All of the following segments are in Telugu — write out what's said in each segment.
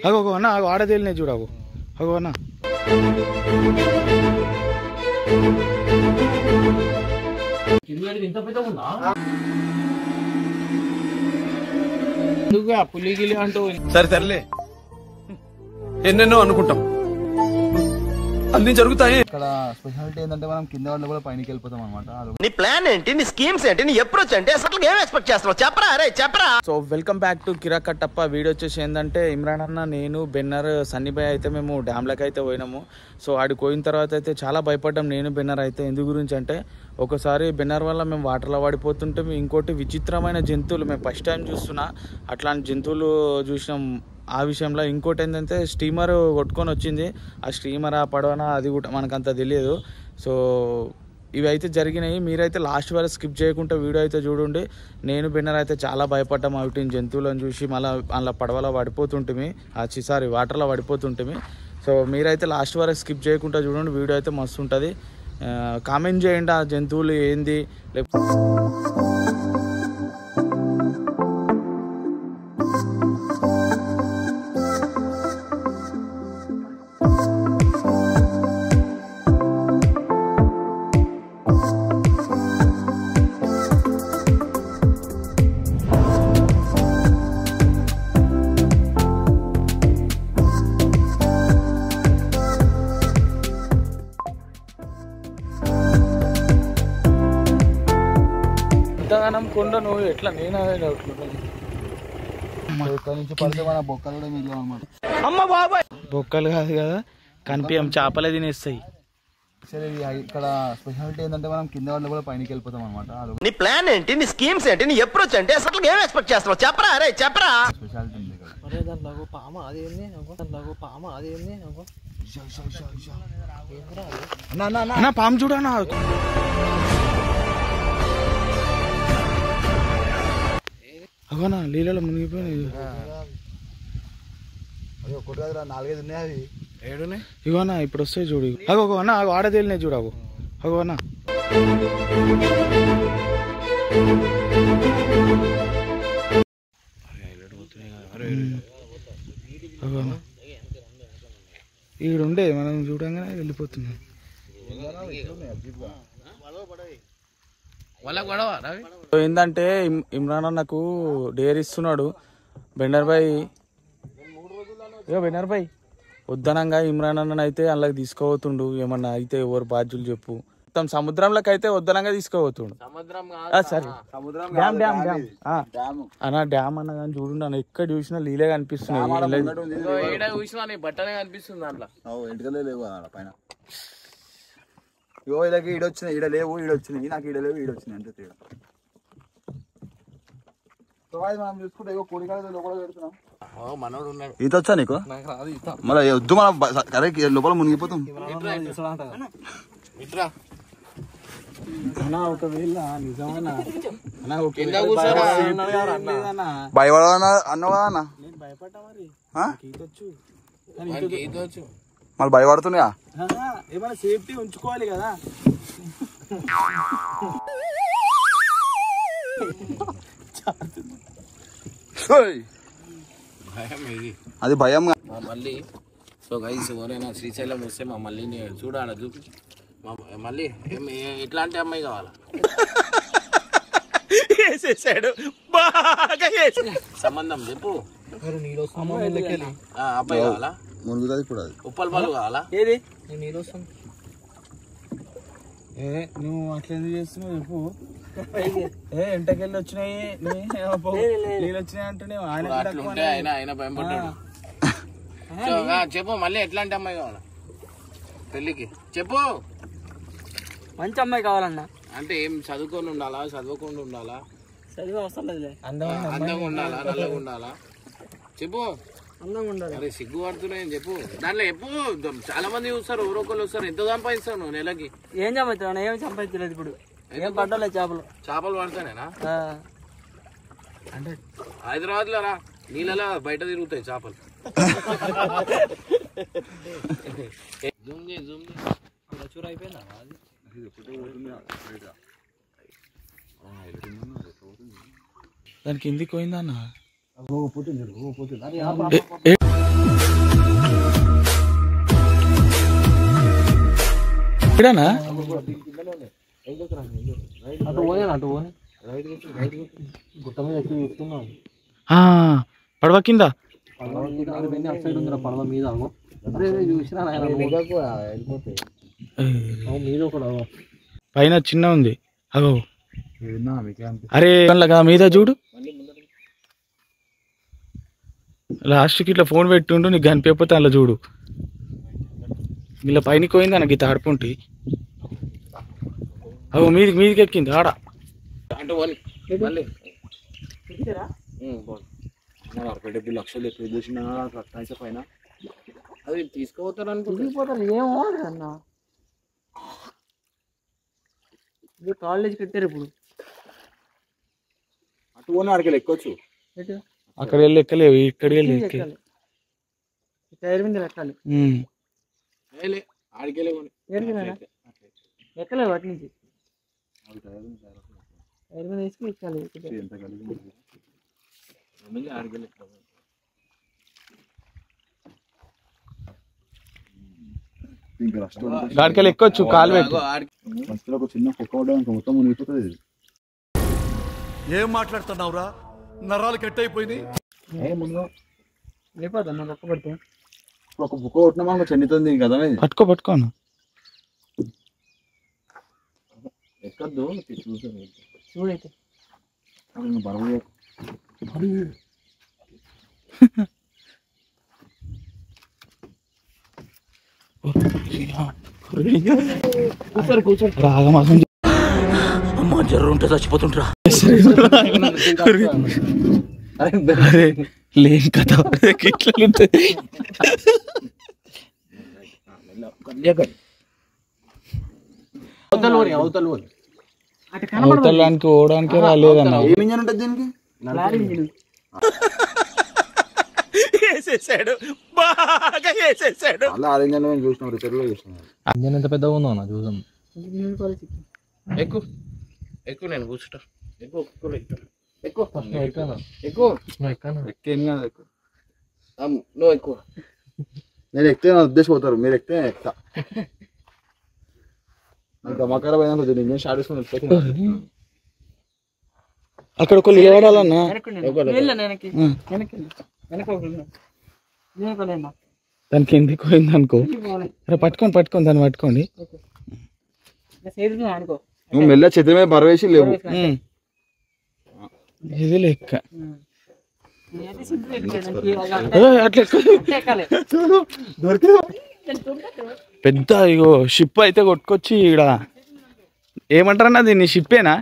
అగో అన్న ఆడదేలినే చూడవు అగో అన్న పులి గిలి అంటూ సరే సర్లే ఎన్నెన్నో అనుకుంటాం అన్ని జరుగుతాయి. ఇక్కడ స్పెషాలిటీ ఏంటంటే మనం కింద వాళ్ళు కూడా పైనకి వెళ్ళిపోతాం అనమాట. నీ ప్లాన్ ఏంటి, నీ స్కీమ్స్ ఏంటి, నీ అప్రోచ్ ఏంటి, అసలు ఏం ఎక్స్పెక్ట్ చేస్తున్నావు చెప్పరా అరే చెప్పరా. So welcome back to Kira Kattappa. Video వచ్చేసి ఏంటంటే ఇమ్రాన్ అన్న, నేను, బెన్నర్, సన్నీ భాయ్ అయితే మేము డ్యామ్లోకి అయితే పోయినాము. సో ఆడికి పోయిన తర్వాత అయితే చాలా భయపడ్డాం నేను, బెన్నర్ అయితే. ఎందు గురించి అంటే ఒకసారి బెన్నర్ వల్ల మేము వాటర్లో పడిపోతుంటే, ఇంకోటి విచిత్రమైన జంతువులు మేము ఫస్ట్ టైం చూస్తున్నా, అట్లాంటి జంతువులు చూసినాం ఆ విషయంలో. ఇంకోటి ఏంటంటే స్టీమర్ కొట్టుకొని వచ్చింది. ఆ స్టీమర్ ఆ పడవన అది కూడా మనకంత తెలియదు. సో ఇవి అయితే జరిగినాయి. మీరైతే లాస్ట్ వరకు స్కిప్ చేయకుండా వీడియో అయితే చూడండి. నేను బెన్నర్ అయితే చాలా భయపడ్డాం వాటి జంతువులను చూసి. మళ్ళీ అలా పడవలో పడిపోతుంటిమి, వాటర్లో పడిపోతుంటిమి. సో మీరైతే లాస్ట్ వరకు స్కిప్ చేయకుండా చూడండి, వీడియో అయితే మస్తు ఉంటుంది. కామెంట్ చేయండి ఆ జంతువులు ఏంది. ఇంతగానం కొండ నువ్వు ఎట్లా నేను ఇక్కడ నుంచి పడితే మన బొక్కలు కూడా మిగిలాం అనమాట. అమ్మ బాబాయ్ బొక్కలు కాదు కదా, కనిపించం, చేపలే తినేస్తాయి. సరే ఇక్కడ స్పెషాలిటీ ఏంటంటే మనం కింద వాళ్ళు కూడా పైనకి వెళ్ళిపోతాం అనమాట. నీ ప్లాన్ ఏంటి, నీ స్కీమ్స్ ఏంటి, నీ అప్రోచ్ ఏంటి, అసలు ఏం ఎక్స్పెక్ట్ చేస్తున్నావు చెప్పరా అరే చెప్పరా. స్పెషాలిటీ ఉంది అన్న, పాము చూడనా. అగోనా నీళ్ళలో మునిగిపోయినాయి. ఒకటి కాదు 4-5 ఉన్నాయి. అవి ఏడునే ఇగోనా ఇప్పుడు వస్తాయి చూడు. అగో అన్న ఆడదేలినే చూడవు. అగో అన్న అగో అన్న ఈడుండే మనం చూడంగానే వెళ్ళిపోతున్నాం. ఏంటంటే ఇమ్రాన్ అన్నకు డేర్ ఇస్తున్నాడు బెన్నర్ భాయ్. ఇక బెన్నర్ భాయ్ వద్దనంగా ఇమ్రాన్ అన్న అయితే అందులోకి తీసుకోబోతుండు. ఏమన్నా అయితే ఎవరు బాధ్యులు చెప్పు. మొత్తం సముద్రంలోకి అయితే వద్దనంగా తీసుకోబోతుండు. సరే అన్న డ్యామ్ అన్న కానీ చూడు అన్న, ఎక్కడ చూసినా నీళ్ళే కనిపిస్తున్నాయి. బట్టనే కనిపిస్తుంది దాంట్లో. ఎంటకలే లేవు పైన. ఇగో ఇలాగ ఈడొచ్చినాయి, ఈడ లేవు, ఈడొచ్చినాయి. నాకు ఈడ లేవు, ఈడొచ్చినాయి అంటే తేడా. మనం చూసుకుంటే ఇగో కోడికాయ లోపల పెడుతున్నాం. ఈత వచ్చా నీకు? మళ్ళీ వద్దు, మనం కరే లోపల మునిగిపోతాం. భయపడవా అన్నవా అన్న? మళ్ళీ భయపడుతున్నాయా? ఏమైనా సేఫ్టీ ఉంచుకోవాలి కదా. అది భయం మళ్ళీ. సో గైస్ ఎవరైనా శ్రీశైలం వస్తే మా మళ్ళీ చూడాలి చూపి. మళ్ళీ ఎట్లాంటి అమ్మాయి కావాలా? సంబంధం చెప్పు. అబ్బాయి కావాలా? మునుగుతుంది ఇప్పుడు. అది ఉప్పల్ పాలు కావాలా? ఏది నువ్వు అట్లా ఎందుకు చేస్తున్నావు చెప్పు. ఎంటకెళ్ళి వచ్చినాయి నీళ్ళు వచ్చినాయి అంటే ఆయన భయపడ్డాడు. చెప్పు మళ్ళీ ఎట్లాంటి అమ్మాయి కావాలా పెళ్ళికి? చెప్పు. మంచి అమ్మాయి కావాలన్నా. అంటే ఏం చదువుకొని ఉండాలా, చదువుకుండా ఉండాలా, చదివే అవసరం లేదు, అందంగా ఉండాలా, నల్లగా ఉండాలా? చెప్పు. అందంగా ఉండాలి. అరే సిగ్గు పడుతున్నాయని చెప్పు. దాంట్లో చెప్పు. చాలా మంది చూస్తారు, ఎవరో ఒకళ్ళు వస్తారు. ఎంత సంపాదిస్తావు నువ్వు నెలకి? ఏం సంపాదించావు? ఏం సంపాదించలేదు ఇప్పుడు. ఏం పడ్డలేదు చేపలు పడతానేనా? అంటే హైదరాబాద్ లో రా, నీళ్ళలా బయట తిరుగుతాయి చేపలు. దానికి కిందికి పోయిందా అన్న? ఇక్కడనా? పడవ కింద పడవ మీద పైన చిన్న ఉంది. అగో అరే మీద చూడు, లాస్ట్కి ఇట్లా ఫోన్ పెట్టుండు, నీకు కనిపించకపోతే అలా చూడు. ఇలా పైనకి పోయింది అన్న గీత ఆడుకుంటే. అగో మీదికి ఎక్కింది ఆడ. లక్షలు ఎక్కువ చూసిన పైన అది తీసుకుపోతారు ఏమో అన్న కాలేజ్ కట్టారు ఇప్పుడు. అటు పోనీ ఆడికి ఎక్కొచ్చు. అక్కడ వెళ్ళి ఎక్కలేవు, ఇక్కడ వెళ్ళి టైర్ మీద ఎక్కాలి. ఎక్కలేవు అటు నుంచి టైర్ మీద వేసుకుని ఎక్కాలి. గాడికెళ్ళి ఎక్కొచ్చు, కాలు పెట్టి. ఒక చిన్న కుక్క అవడానికి మొత్తం మునిగిపోతుంది. ఏం మాట్లాడుతున్నావురా? నరాలు కట్ అయిపోయింది. లేకపోతే ఒక్క పడితే ఒక బుక్క కొట్టినా మనకు చెందుతుంది కదా. పట్టుకోను ఎక్కద్దు చూడైతే బరువు రాగమాసం అమ్మ జర్రు ఉంటే చచ్చిపోతుంటరా. అరే లేని కథ ఇట్లా ఉంటుంది. అవతలానికి పోవడానికి రాలేదన్న. ఏం ఇంజన్ ఉంటుంది దీనికి? అలా ఆ ఇంజన్ చూసినాం, రిపేర్లో చూసినాం. ఇంజన్ ఎంత పెద్దగా ఉందో అన్న చూసాం. ఎక్కువ ఎక్కువ నేను కూర్చుంటా. ఎక్కువ నువ్వు ఎక్కువ. నేను ఎక్కితే నా ఉద్దేశం పోతారు, మీరు ఎక్కితే ఎక్కుతా. దమాకార పోయినా ఇంజన్ స్టార్ట్ చేసుకుని అక్కడ ఒక నిలబడాలన్నా. దానికి ఎందుకు పోయింది అనుకో. పట్టుకోండి దాన్ని పట్టుకోండి. నువ్వు మెల్ల చేతి మీద బరవేసి లేవు. ఇది లెక్క పెద్ద ఇగో షిప్ అయితే కొట్టుకొచ్చి ఇక్కడ ఏమంటారన్నా దీన్ని, షిప్పేనా?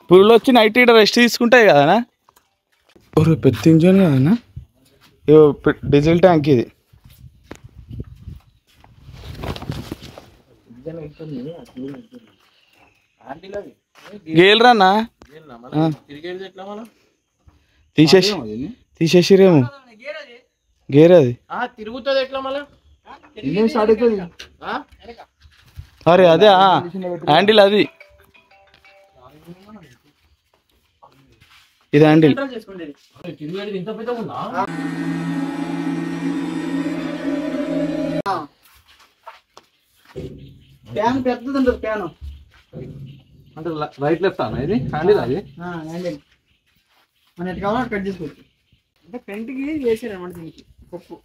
పురులు వచ్చి నైట్ ఇక్కడ రెస్ట్ తీసుకుంటాయి కదనా. పెద్ద ఇంజన్ కదనా. డీజిల్ ట్యాంక్ ఇది. గేలరానా తీసేసిరేమో. గేర్ అది తిరుగుతుంది ఎట్లా మళ్ళా? ఇంజన్ స్టార్ట్ అవుతుంది. అరే అదే హ్యాండిల్, అది ఇది హ్యాండిల్. ప్యాన్ పెద్దది ఉంటుంది. ప్యాన్ అంటే రైట్ లెఫ్ట్ అన్న ఇది హ్యాండిల్. అది హ్యాండిల్ మన ఎట్లా కావాలో కట్ చేసుకోవచ్చు. అంటే ఫ్రంట్కి వేసారు అనమాట దీనికి పప్పు.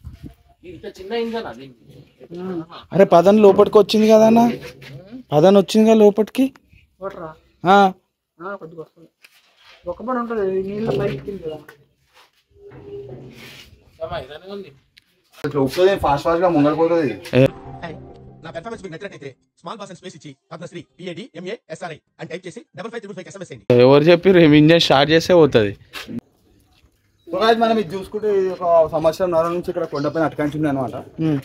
ఇంత చిన్న ఇంజన్ అది. అరే పదన్ లోపలికి వచ్చింది కదా అన్న, పదన్ వచ్చింది కదా లోపలికి. కొద్దిగా వస్తుంది, ఒక పని ఉంటుంది. నీళ్ళు పైకి కదా ఫాస్ట్ ఫాస్ట్ గా ముంగడిపోతుంది. నా పెర్ఫార్మెన్స్ మీకు నచ్చినట్లయితే స్మాల్ బాస్ అండ్ స్పేస్ ఇచ్చి పద్మశ్రీ PAD MA SRI అని టైప్ చేసి 5555 SMS చేయండి. ఎవరు చెప్పి ఇంజన్ స్టార్ట్ చేస్తే పోతుంది. మనం ఇది చూసుకుంటే ఒక సంవత్సరం నుంచి ఇక్కడ కొండపైన అటకాంచింది అనమాట.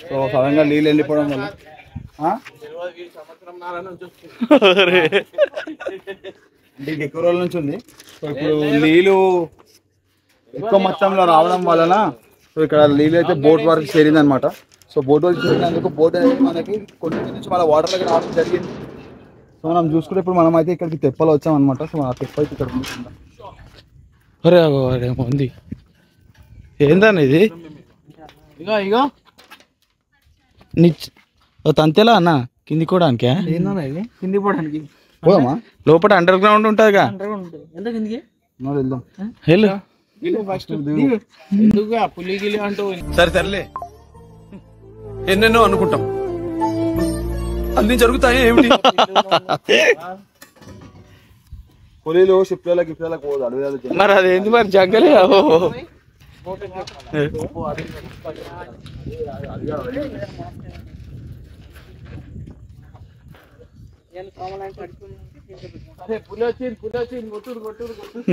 సో సడన్ గా నీళ్ళు వెళ్ళిపోవడం వల్ల దీనికి ఎక్కువ రోజుల నుంచి ఉంది. సో ఇప్పుడు నీళ్ళు ఎక్కువ మొత్తంలో రావడం వలన సో ఇక్కడ నీళ్ళు అయితే బోట్ వరకు చేరింది అనమాట. సో బోట్ వరకు చేరినందుకు బోట్ అనేది మనకి కొండ నుంచి మన వాటర్ దగ్గర రావడం జరిగింది. సో మనం చూసుకుంటే ఇప్పుడు మనం అయితే ఇక్కడికి తెప్పలు వచ్చాం అనమాట. సో ఆ తెప్ప అయితే ఇక్కడ ఉంది. అరే ఉంది ఏందని ఇది ఇగో తంతేలా అన్న కింది కోవడానికే ఏందన్నా ఇది కిందికి పోవడానికి పోదామా? లోపల అండర్ గ్రౌండ్ ఉంటుందిగా. ఎంత కిందికి వెళ్దాం. వెళ్ళు ఫస్ట్ ఎందుకు పులి గిలి అంటూ సరే సర్లే, ఎన్నెన్నో అనుకుంటాం, అన్ని జరుగుతాయి ఏమిటి? పులిలు షిప్లకు గిఫ్ట్లకు పోదు అడవిలో. మరి అదేంటి మరి జంగలే. పులి వచ్చింది కొట్టుడు కొట్టుడు కొట్టుడు.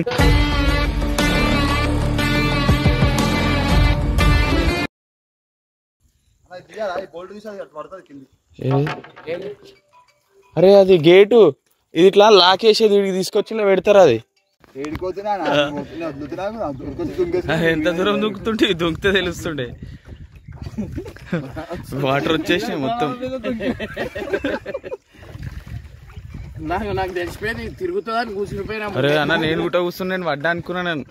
అరే అది గేటు, ఇది ఇట్లా లాకేసేది వీడికి తీసుకొచ్చి ఇలా పెడతారు. అది ఎంత దూరం దుంకుతుంటే దుంకితే తెలుస్తుండే. వాటర్ వచ్చేసి మొత్తం నాకు తెలిసిపోయింది తిరుగుతుందని కూర్చునిపోయినా. అరే అన్న నేను కూడా కూర్చున్నాను, పడ్డా అనుకున్నా నేను.